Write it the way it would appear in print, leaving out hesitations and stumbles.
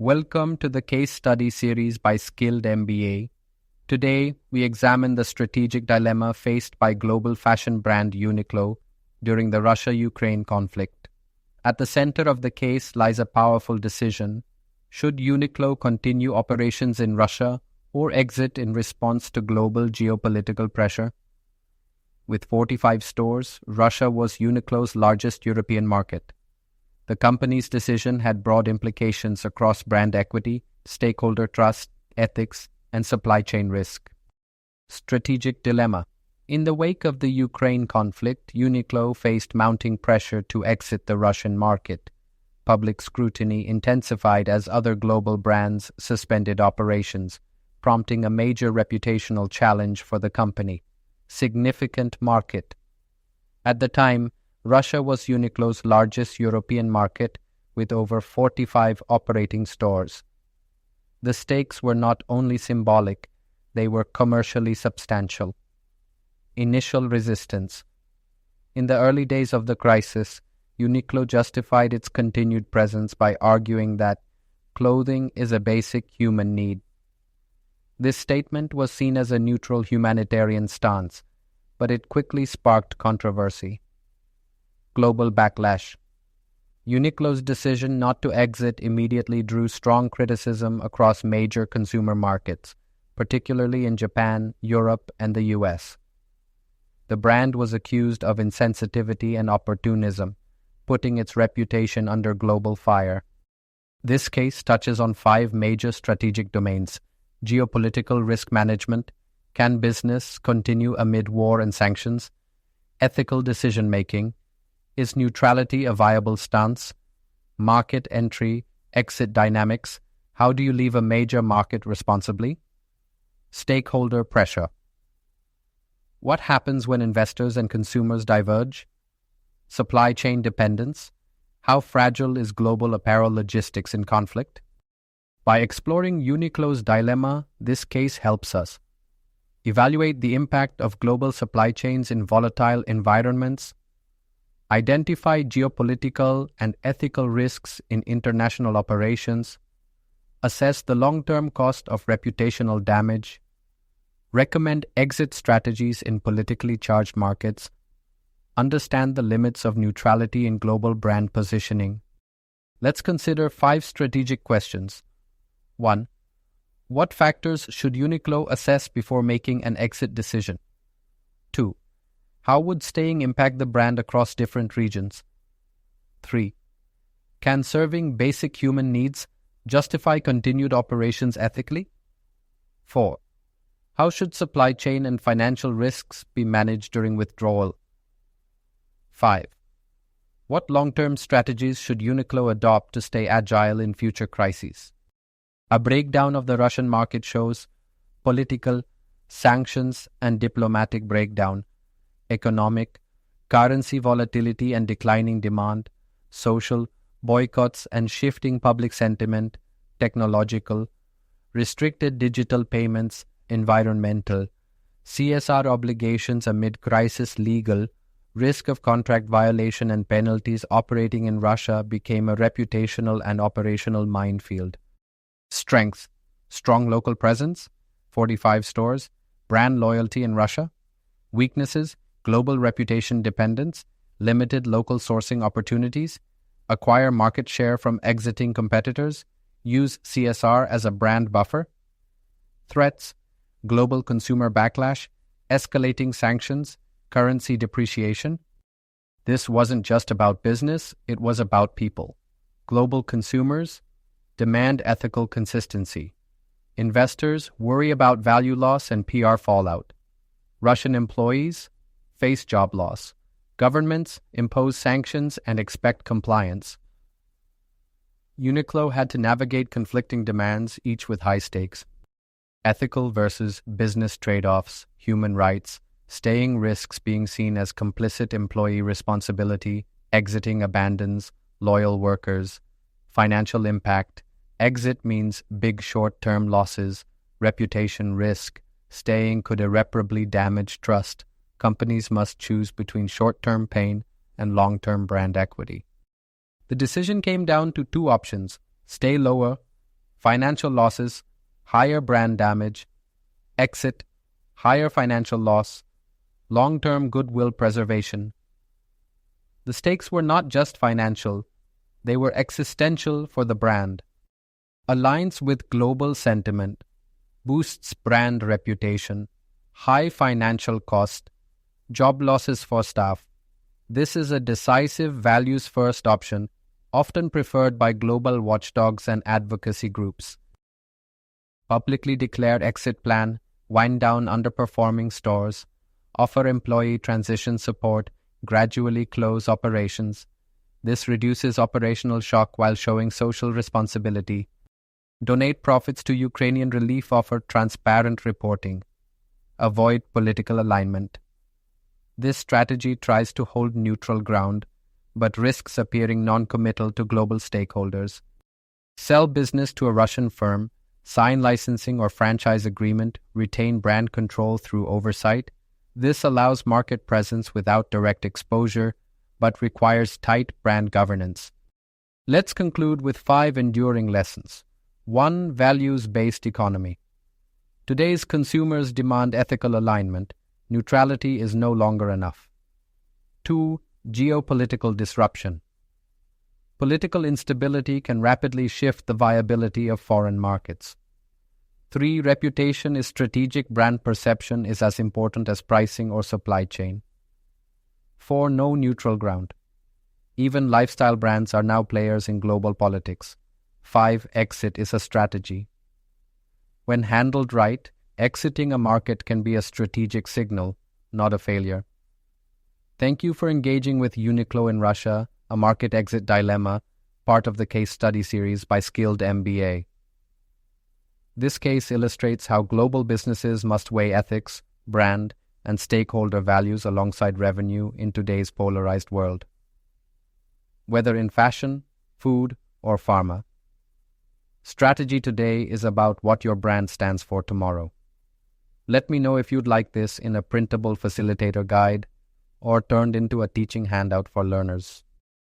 Welcome to the case study series by Skilled MBA. Today, we examine the strategic dilemma faced by global fashion brand Uniqlo during the Russia-Ukraine conflict. At the center of the case lies a powerful decision. Should Uniqlo continue operations in Russia or exit in response to global geopolitical pressure? With 45 stores, Russia was Uniqlo's largest European market. The company's decision had broad implications across brand equity, stakeholder trust, ethics, and supply chain risk. Strategic dilemma. In the wake of the Ukraine conflict, Uniqlo faced mounting pressure to exit the Russian market. Public scrutiny intensified as other global brands suspended operations, prompting a major reputational challenge for the company. Significant market. At the time, Russia was Uniqlo's largest European market with over 45 operating stores. The stakes were not only symbolic, they were commercially substantial. Initial resistance. In the early days of the crisis, Uniqlo justified its continued presence by arguing that clothing is a basic human need. This statement was seen as a neutral humanitarian stance, but it quickly sparked controversy. Global backlash. Uniqlo's decision not to exit immediately drew strong criticism across major consumer markets, particularly in Japan, Europe, and the US. The brand was accused of insensitivity and opportunism, putting its reputation under global fire. This case touches on 5 major strategic domains: geopolitical risk management, can business continue amid war and sanctions, ethical decision-making, is neutrality a viable stance, market entry, exit dynamics, how do you leave a major market responsibly, stakeholder pressure. What happens when investors and consumers diverge? Supply chain dependence, how fragile is global apparel logistics in conflict? By exploring Uniqlo's dilemma, this case helps us evaluate the impact of global supply chains in volatile environments, identify geopolitical and ethical risks in international operations, assess the long-term cost of reputational damage, recommend exit strategies in politically charged markets, understand the limits of neutrality in global brand positioning. Let's consider 5 strategic questions. 1. What factors should Uniqlo assess before making an exit decision? 2. How would staying impact the brand across different regions? 3. Can serving basic human needs justify continued operations ethically? 4. How should supply chain and financial risks be managed during withdrawal? 5. What long-term strategies should Uniqlo adopt to stay agile in future crises? A breakdown of the Russian market shows political, sanctions and diplomatic breakdown, economic, currency volatility and declining demand, social, boycotts and shifting public sentiment, technological, restricted digital payments, environmental, CSR obligations amid crisis, legal, risk of contract violation and penalties. Operating in Russia became a reputational and operational minefield. Strength: strong local presence, 45 stores, brand loyalty in Russia. Weaknesses: global reputation dependence, limited local sourcing opportunities, acquire market share from exiting competitors, use CSR as a brand buffer. Threats: global consumer backlash, escalating sanctions, currency depreciation. This wasn't just about business, it was about people. Global consumers demand ethical consistency. Investors worry about value loss and PR fallout. Russian employees face job loss. Governments impose sanctions and expect compliance. Uniqlo had to navigate conflicting demands, each with high stakes. Ethical versus business trade-offs, human rights, staying risks being seen as complicit employee responsibility, exiting abandons loyal workers, financial impact, exit means big short-term losses, reputation risk, staying could irreparably damage trust. Companies must choose between short-term pain and long-term brand equity. The decision came down to 2 options: stay lower, Financial losses, higher brand damage. Exit, higher financial loss. Long-term goodwill preservation. The stakes were not just financial, they were existential for the brand. Aligns with global sentiment, boosts brand reputation, high financial cost, job losses for staff. This is a decisive values-first option, often preferred by global watchdogs and advocacy groups. Publicly declared exit plan, wind down underperforming stores, offer employee transition support, gradually close operations. This reduces operational shock while showing social responsibility. Donate profits to Ukrainian relief, offer transparent reporting. Avoid political alignment. This strategy tries to hold neutral ground, but risks appearing non-committal to global stakeholders. Sell business to a Russian firm, sign licensing or franchise agreement, retain brand control through oversight. This allows market presence without direct exposure, but requires tight brand governance. Let's conclude with 5 enduring lessons. 1. Values-based economy. Today's consumers demand ethical alignment. Neutrality is no longer enough. 2. Geopolitical disruption. Political instability can rapidly shift the viability of foreign markets. 3. Reputation is strategic. Brand perception is as important as pricing or supply chain. 4. No neutral ground. Even lifestyle brands are now players in global politics. 5. Exit is a strategy. When handled right, exiting a market can be a strategic signal, not a failure. Thank you for engaging with Uniqlo in Russia, a market exit dilemma, part of the case study series by Skilled MBA. This case illustrates how global businesses must weigh ethics, brand, and stakeholder values alongside revenue in today's polarized world. Whether in fashion, food, or pharma, strategy today is about what your brand stands for tomorrow. Let me know if you'd like this in a printable facilitator guide or turned into a teaching handout for learners.